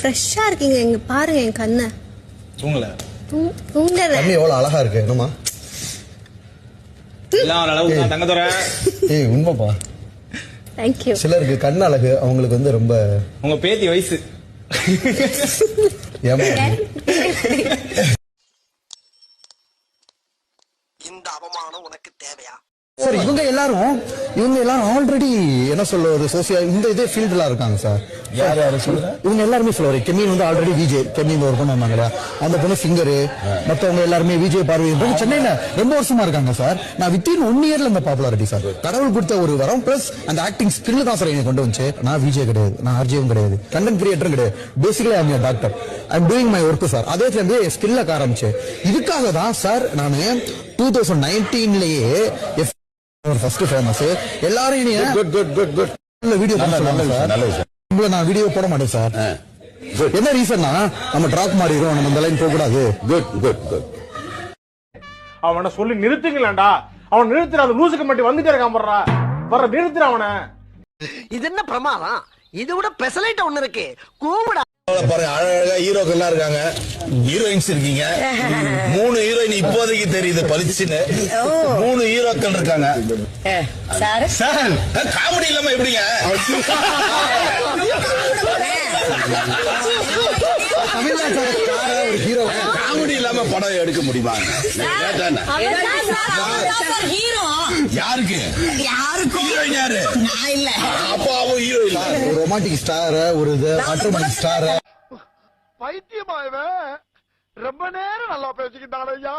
ஃப்ரெஷ்ஷா இருக்கீங்க. இங்க பாருங்க என் கண்ணை. தூங்கல. தூங்கல. கண்ணு எவ்வளவு அழகா இருக்கு என்னமா? எல்லாம் அளவுக்கு தான் தங்க தரேன். ஏய் உண்மைப்பா. Thank you. சிலருக்கு கண் அழகு அவங்களுக்கு வந்து ரொம்ப உங்க பேத்தி வயசு. ஏமா இந்த அவமானம் உனக்கு தேவையா? சார் இவங்க எல்லாரும் ஆல்ரெடி என்ன சொல்றது சோசியல் இந்த இதே ஃபீல்ட்ல இருக்காங்க சார். யார் யாரு சொல்லுங்க? இவங்க எல்லாருமே சொல்லுவாரு. கெமின் வந்து ஆல்ரெடி விஜே கெமின் ஒரு பொண்ணு வந்தாங்க, அந்த பொண்ணு சிங்கரு, மத்தவங்க எல்லாருமே விஜய் பார்வை சென்னையில ரொம்ப வருஷமா இருக்காங்க சார். நான் வித்தின் 1 இயர்ல இந்த பாப்புலாரிட்டி சார். கடவுள் கொடுத்த ஒரு வரம் பிளஸ் அந்த ஆக்டிங் ஸ்கில் தான் சார் என்னை கொண்டு வந்துச்சு. நான் விஜய் கிடையாது, நான் ஆர்ஜேவும் கிடையாது, கண்டென்ட் கிரியேட்டரும் கிடையாது. Basically I am doctor. I am doing my work sir. அதே டைம்ல ஸ்கில்ல ஆரம்பிச்சு இதுக்காக தான் சார் நான் 2019லயே ஃபர்ஸ்ட் ஃபேமஸ் எல்லாரும் வீடியோ நான் வீடியோ போட மாட்டேன் சார். என்ன ரீசன்னா நம்ம டிராப் மாறிடும், நம்ம இந்த லைன் போக கூடாது. அவனை சொல்லி நிறுத்துங்களேன்டா. அவன் நிறுத்துற அந்த லூசுக்கு மட்டும் வந்துட்டே இருக்கான் போடுறா. வர நிறுத்துற அவனை. இது என்ன பிரமாதம்? இது விட பெசலைட் ஒண்ணு இருக்கு. கூவுடா. பாருங்க அழகா ஹீரோக்கள் எல்லாம் இருக்காங்க, ஹீரோயின்ஸ் இருக்கீங்க. 3 ஹீரோயின் இப்போதைக்கு தெரியுது பளிச்சுன்னு. 3 ஹீரோக்கள் இருக்காங்க. சார் காமெடி இல்லாம எப்படிங்க? காமெடி இல்லாம படம் எடுக்க முடியுமா? யாருக்கு ஹீரோயின் யாரு? அப்பாவும் ஹீரோயின் ரொமான்டிக் ஸ்டார், ஒரு ஆட்டோமேட்டிக் ஸ்டார். பைத்தியமாயவன் ரொம்ப நேரம் நல்லா பேசிக்கிட்டான் ஐயா.